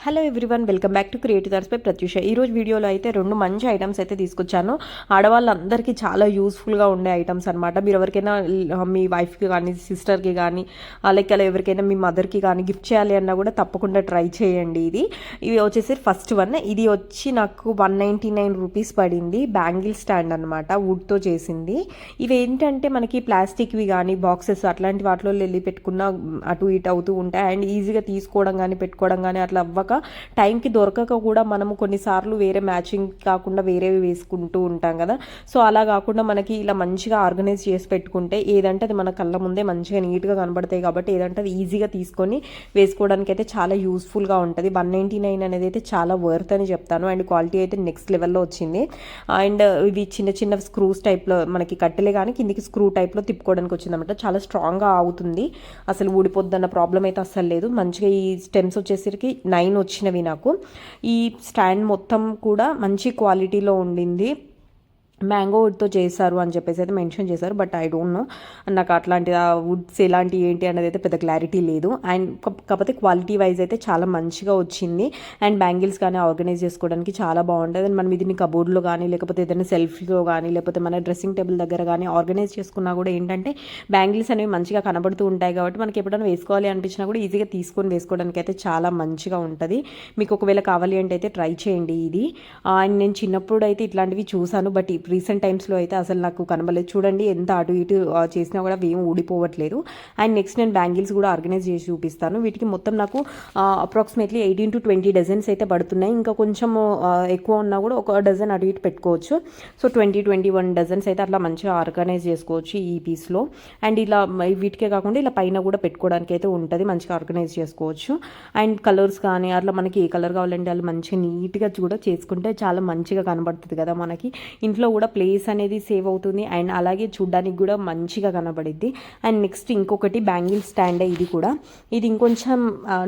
Hello everyone, welcome back to creative thoughts by Prathyusha. ఈరోజు వీడియోలో అయితే 2 మంచి ఐటమ్స్ అయితే తీసుకొచ్చాను. ఆడవాళ్ళందరికీ చాలా యూస్ఫుల్గా ఉండే ఐటమ్స్ అనమాట. మీరు ఎవరికైనా మీ వైఫ్కి కానీ సిస్టర్కి కానీ లైక్ అలా ఎవరికైనా మీ మదర్కి కానీ గిఫ్ట్ చేయాలి అన్నా కూడా తప్పకుండా ట్రై చేయండి. ఇవి వచ్చేసి ఫస్ట్ వన్. ఇది వచ్చి నాకు 199 రూపీస్ పడింది. బ్యాంగిల్ స్టాండ్ అనమాట, వుడ్తో చేసింది. ఇవి ఏంటంటే మనకి ప్లాస్టిక్వి కానీ బాక్సెస్ అట్లాంటి వాటిలో వెళ్ళి పెట్టుకున్న అటు ఇటు అవుతూ ఉంటాయి. అండ్ ఈజీగా తీసుకోవడం కానీ పెట్టుకోవడం కానీ అట్లా అవ్వక టైంకి దొరకక కూడా మనము కొన్నిసార్లు వేరే మ్యాచింగ్ కాకుండా వేరేవి వేసుకుంటూ ఉంటాం కదా. సో అలా కాకుండా మనకి ఇలా మంచిగా ఆర్గనైజ్ చేసి పెట్టుకుంటే ఏదంటే అది మన కళ్ళ ముందే మంచిగా నీట్గా కనబడతాయి. కాబట్టి ఏదంటే అది ఈజీగా తీసుకొని వేసుకోవడానికి అయితే చాలా యూస్ఫుల్గా ఉంటుంది. 199 అనేది అయితే చాలా వర్త్ అని చెప్తాను. అండ్ క్వాలిటీ అయితే నెక్స్ట్ లెవెల్లో వచ్చింది. అండ్ ఇవి చిన్న చిన్న స్క్రూస్ టైప్లో మనకి కట్టెలే కానీ కిందికి స్క్రూ టైప్లో తిప్పుకోవడానికి వచ్చిందన్నమాట. చాలా స్ట్రాంగ్గా అవుతుంది, అసలు ఊడిపోద్దన్న ప్రాబ్లం అయితే అస్సలు లేదు. మంచిగా ఈ స్టెమ్స్ వచ్చేసరికి 9 వచ్చినవి నాకు. ఈ స్టాండ్ మొత్తం కూడా మంచి క్వాలిటీలో ఉండింది. మ్యాంగో వుడ్తో చేశారు అని చెప్పేసి అయితే మెన్షన్ చేశారు. బట్ ఐ డోంట్ నో, నాకు అట్లాంటి వుడ్స్ ఎలాంటి ఏంటి అనేది అయితే పెద్ద క్లారిటీ లేదు. అండ్ కాకపోతే క్వాలిటీ వైజ్ అయితే చాలా మంచిగా వచ్చింది. అండ్ బ్యాంగిల్స్ కానీ ఆర్గనైజ్ చేసుకోవడానికి చాలా బాగుంటుంది. అండ్ మనం ఇది కబోర్డ్లో కానీ లేకపోతే ఏదైనా సెల్ఫీలో కానీ లేకపోతే మన డ్రెస్సింగ్ టేబుల్ దగ్గర కానీ ఆర్గనైజ్ చేసుకున్నా కూడా ఏంటంటే బ్యాంగిల్స్ అనేవి మంచిగా కనబడుతూ ఉంటాయి. కాబట్టి మనకి ఎప్పుడైనా వేసుకోవాలి అనిపించినా కూడా ఈజీగా తీసుకొని వేసుకోవడానికి అయితే చాలా మంచిగా ఉంటుంది. మీకు ఒకవేళ కావాలి అంటే అయితే ట్రై చేయండి ఇది. అండ్ నేను చిన్నప్పుడు అయితే ఇట్లాంటివి చూసాను, బట్ రీసెంట్ టైమ్స్లో అయితే అసలు నాకు కనబడలేదు. చూడండి ఎంత అటు ఇటు చేసినా కూడా ఏం ఊడిపోవట్లేదు. అండ్ నెక్స్ట్ నేను బ్యాంగిల్స్ కూడా ఆర్గనైజ్ చేసి చూపిస్తాను. వీటికి మొత్తం నాకు అప్రాక్సిమేట్లీ 18 to 20 డజన్స్ అయితే పడుతున్నాయి. ఇంకా కొంచెం ఎక్కువ ఉన్నా కూడా ఒక డజన్ అటు ఇటు పెట్టుకోవచ్చు. సో 20-21 డజన్స్ అయితే అట్లా మంచిగా ఆర్గనైజ్ చేసుకోవచ్చు ఈ పీస్లో. అండ్ ఇలా వీటికే కాకుండా ఇలా పైన కూడా పెట్టుకోవడానికి అయితే ఉంటుంది, మంచిగా ఆర్గనైజ్ చేసుకోవచ్చు. అండ్ కలర్స్ కానీ అట్లా మనకి ఏ కలర్ కావాలంటే వాళ్ళు మంచిగా నీట్గా కూడా చేసుకుంటే చాలా మంచిగా కనబడుతుంది కదా. మనకి ఇంట్లో కూడా ప్లేస్ అనేది సేవ్ అవుతుంది. అండ్ అలాగే చూడ్డానికి కూడా మంచిగా కనబడిద్ది. అండ్ నెక్స్ట్ ఇంకొకటి బ్యాంగిల్ స్టాండే. ఇది ఇంకొంచెం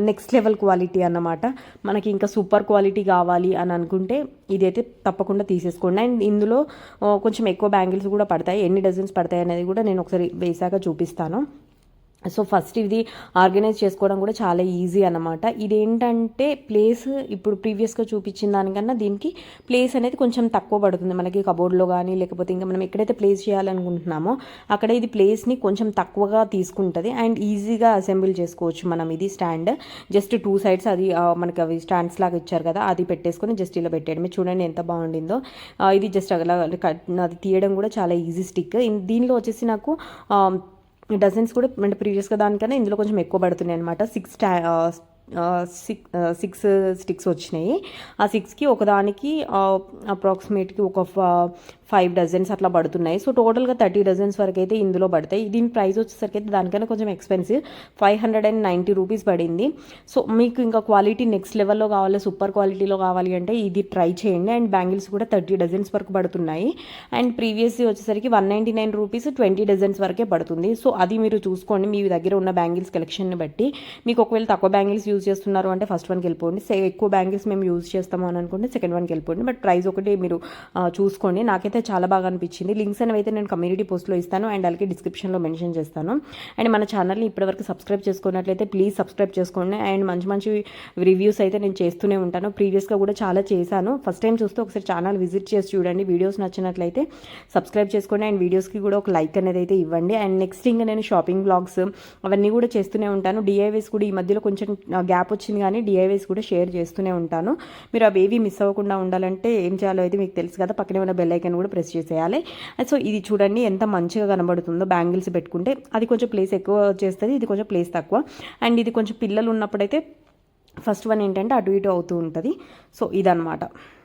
నెక్స్ట్ లెవెల్ క్వాలిటీ అన్నమాట. మనకి ఇంకా సూపర్ క్వాలిటీ కావాలి అని అనుకుంటే ఇదైతే తప్పకుండా తీసేసుకోండి. అండ్ ఇందులో కొంచెం ఎక్కువ బ్యాంగిల్స్ కూడా పడతాయి. ఎన్ని డజన్స్ పడతాయి అనేది కూడా నేను ఒకసారి వేసాక చూపిస్తాను. సో ఫస్ట్ ఇది ఆర్గనైజ్ చేసుకోవడం కూడా చాలా ఈజీ అన్నమాట. ఇదేంటంటే ప్లేస్ ఇప్పుడు ప్రీవియస్గా చూపించిన దానికన్నా దీనికి ప్లేస్ అనేది కొంచెం తక్కువ పడుతుంది మనకి కబోర్డ్లో కానీ లేకపోతే ఇంకా మనం ఎక్కడైతే ప్లేస్ చేయాలనుకుంటున్నామో అక్కడ ఇది ప్లేస్ని కొంచెం తక్కువగా తీసుకుంటుంది. అండ్ ఈజీగా అసెంబుల్ చేసుకోవచ్చు మనం. ఇది స్టాండ్ జస్ట్ 2 సైడ్స్ అది మనకి అవి స్టాండ్స్ లాగా ఇచ్చారు కదా, అది పెట్టేసుకొని జస్ట్ ఇలా పెట్టేయడమే. చూడండి ఎంత బాగుండిందో. ఇది జస్ట్ అలా అది తీయడం కూడా చాలా ఈజీ స్టిక్. దీనిలో వచ్చేసి నాకు డజన్స్ కూడా అంటే ప్రీవియస్గా దానికన్నా ఇందులో కొంచెం ఎక్కువ పడుతున్నాయి అనమాట. 6 స్టిక్స్ వచ్చినాయి. ఆ 6కి ఒకదానికి అప్రాక్సిమేట్కి ఒక 5 డజన్స్ అట్లా పడుతున్నాయి. సో టోటల్గా 30 డజన్స్ వరకు అయితే ఇందులో పడతాయి. దీని ప్రైస్ వచ్చేసరికి అయితే దానికన్నా కొంచెం ఎక్స్పెన్సివ్, 590 రూపీస్ పడింది. సో మీకు ఇంకా క్వాలిటీ నెక్స్ట్ లెవెల్లో కావాలి, సూపర్ క్వాలిటీలో కావాలి అంటే ఇది ట్రై చేయండి. అండ్ బ్యాంగిల్స్ కూడా 30 డజన్స్ వరకు పడుతున్నాయి. అండ్ ప్రీవియస్ వచ్చేసరికి 199 రూపీస్ 20 డజన్స్ వరకే పడుతుంది. సో అది మీరు చూసుకోండి మీ దగ్గర ఉన్న బ్యాంగిల్స్ కలెక్షన్ని బట్టి. మీకు ఒకవేళ తక్కువ బ్యాంగిల్స్ యూజ్ చేస్తున్నారు అంటే ఫస్ట్ వన్కి వెళ్ళిపోండి. ఎక్కువ బ్యాంగిల్స్ మేము యూజ్ చేస్తాము అని అనుకుంటే సెకండ్ వన్కి వెళ్ళిపోండి. బట్ ప్రైస్ ఒకటి మీరు చూసుకోండి. నాకైతే చాలా బాగా అనిపించింది. లింక్స్ అనేవి అయితే నేను కమ్యూనిటీ పోస్ట్లో ఇస్తాను అండ్ అలాగే డిస్క్రిప్షన్లో మెన్షన్ చేస్తాను. అండ్ మన ఛానల్ని ఇప్పటివరకు సబ్స్క్రైబ్ చేసుకున్నట్లయితే ప్లీజ్ సబ్స్క్రైబ్ చేసుకోండి. అండ్ మంచి మంచి రివ్యూస్ అయితే నేను చేస్తూనే ఉంటాను. ప్రీవియస్గా కూడా చాలా చేశాను. ఫస్ట్ టైం చూస్తే ఒకసారి ఛానల్ విజిట్ చేసి చూడండి. వీడియోస్ నచ్చినట్లయితే సబ్స్క్రైబ్ చేసుకోండి. అండ్ వీడియోస్కి కూడా ఒక లైక్ అనేది అయితే ఇవ్వండి. అండ్ నెక్స్ట్ ఇంకా నేను షాపింగ్ బ్లాగ్స్ అవన్నీ కూడా చేస్తూనే ఉంటాను. డిఐవైస్ కూడా ఈ మధ్యలో కొంచెం గ్యాప్ వచ్చింది కానీ డిఐవైస్ కూడా షేర్ చేస్తూనే ఉంటాను. మీరు అవేవి మిస్ అవ్వకుండా ఉండాలంటే ఏం చేయాలో అయితే మీకు తెలుసు కదా, పక్కనే ఉన్న బెల్ ఐకాన్ కూడా ప్రెస్ చేసేయాలి. సో ఇది చూడండి ఎంత మంచిగా కనబడుతుందో. బ్యాంగిల్స్ పెట్టుకుంటే అది కొంచెం ప్లేస్ ఎక్కువ చేస్తుంది, ఇది కొంచెం ప్లేస్ తక్కువ. అండ్ ఇది కొంచెం పిల్లలు ఉన్నప్పుడైతే ఫస్ట్ వన్ ఏంటంటే అటు ఇటు అవుతూ ఉంటుంది. సో ఇదన్నమాట.